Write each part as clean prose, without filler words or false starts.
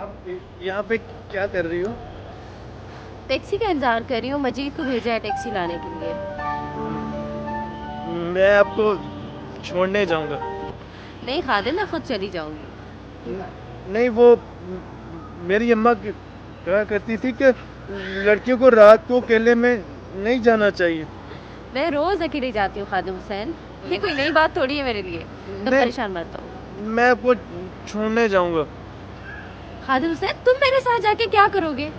आप यहाँ पे क्या कर रही हो? टैक्सी का इंतजार कर रही हूँ। मजीद को भेजा है टैक्सी लाने के लिए। मैं आपको छोड़ने जाऊंगा। नहीं खादिम, मैं खुद चली जाऊंगी। नहीं, वो मेरी अम्मा कहा करती थी कि लड़कियों को रात को अकेले में नहीं जाना चाहिए। मैं रोज अकेले जाती हूँ खादिम हुसैन। ये कोई नई बात थोड़ी है मेरे लिए। तुम नहीं, परेशान मत हो। मैं आपको छोड़ने जाऊंगा। खादिम हुसैन, तुम मेरे साथ जाके क्या करोगे?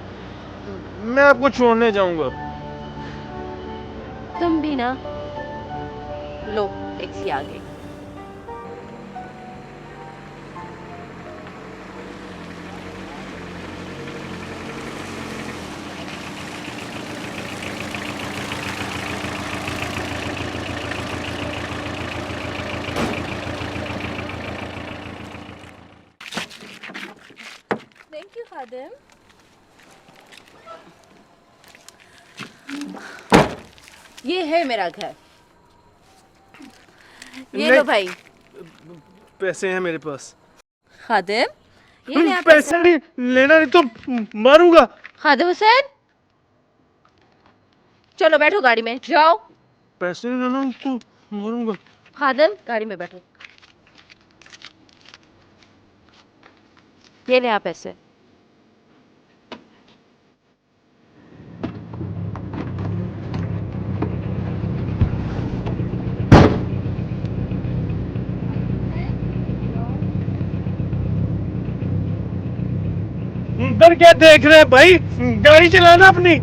मैं आपको छोड़ने जाऊंगा। तुम भी ना। लो, टैक्सी आ गई। थैंक यू खादिम। ये है मेरा घर। ये लो भाई। पैसे हैं मेरे पास। खादिम, ये ले आप पैसे। पैसे नहीं लेना, नहीं तो मारूंगा। खादिम हुसैन, चलो बैठो गाड़ी में, जाओ। पैसे नहीं लेना तो मारूंगा। खादिम, गाड़ी में बैठो। ये ले आप पैसे। उधर क्या देख रहे हैं भाई? गाड़ी चलाना अपनी।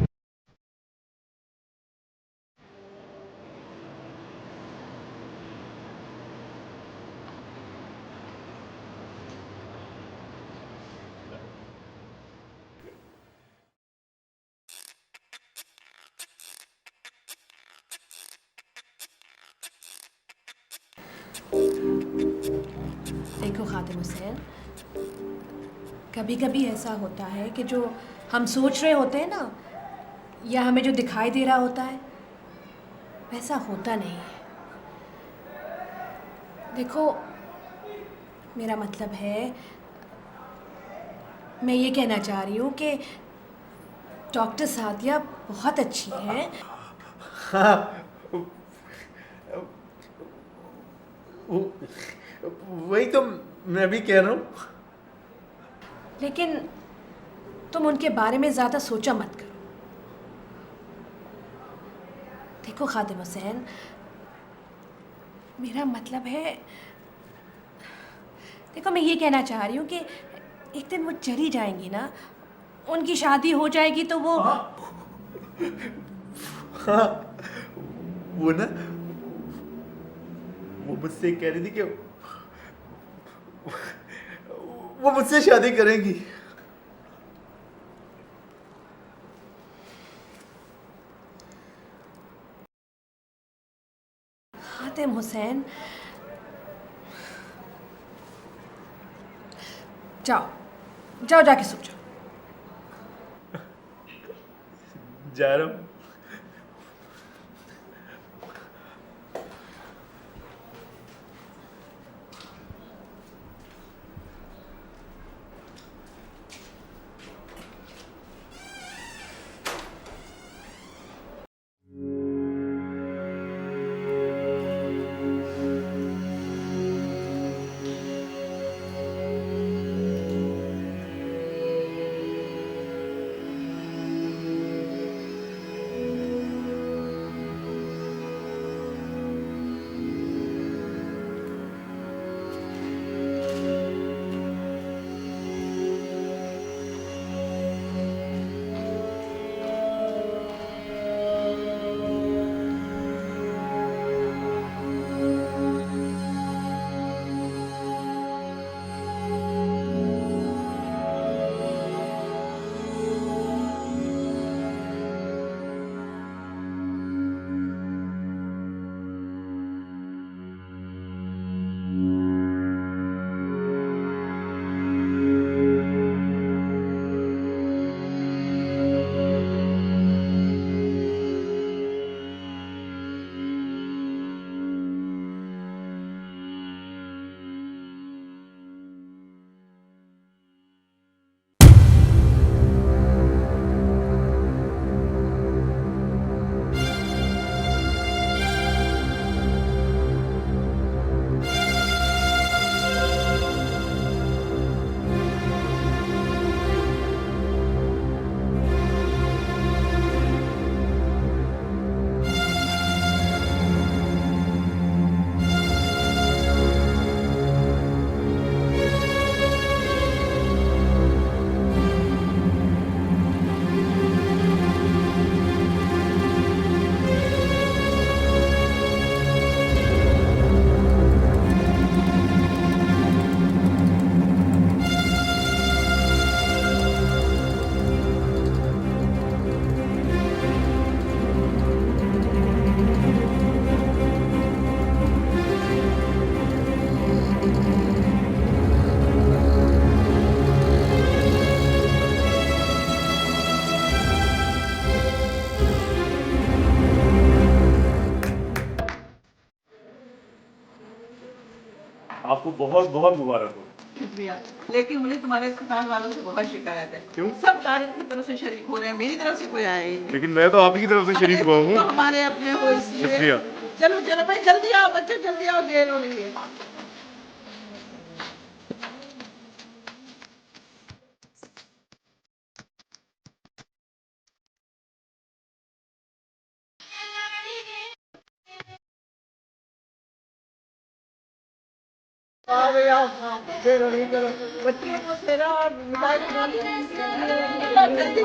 देखो खादिम हुसैन, कभी कभी ऐसा होता है कि जो हम सोच रहे होते हैं ना, या हमें जो दिखाई दे रहा होता है, वैसा होता नहीं है। देखो, मेरा मतलब है, मैं ये कहना चाह रही हूँ कि डॉक्टर सादिया बहुत अच्छी हैं। हाँ, वही तो मैं भी कह रहा हूँ। लेकिन तुम उनके बारे में ज़्यादा सोचा मत करो। देखो खादिम हुसैन, मेरा मतलब है, देखो मैं ये कहना चाह रही हूँ कि एक दिन वो चली जाएंगी ना, उनकी शादी हो जाएगी तो वो हाँ, वो ना, वो मुझसे कह रही थी कि वो मुझसे शादी करेंगी। खादिम हुसैन, जाओ जाओ जाके सो जाओ। जा रहा हूँ। आपको बहुत बहुत मुबारक हो। शुक्रिया, लेकिन मुझे तुम्हारे अस्पताल वालों से बहुत शिकायत है। क्यों? सब ताहिर की तरफ से शरीक हो रहे हैं, मेरी तरफ से कोई आया ही नहीं। लेकिन मैं तो आप ही की तरफ से शरीक हुआ तो हूँ। हमारे अपने हो इसलिए। शुक्रिया। चलो चलो भाई, जल्दी आओ बच्चे, जल्दी आओ, देर हो रही है। आओ भैया, देर हो रही है, चलो। बच्चों को तेरा और मिठाई खिला दो।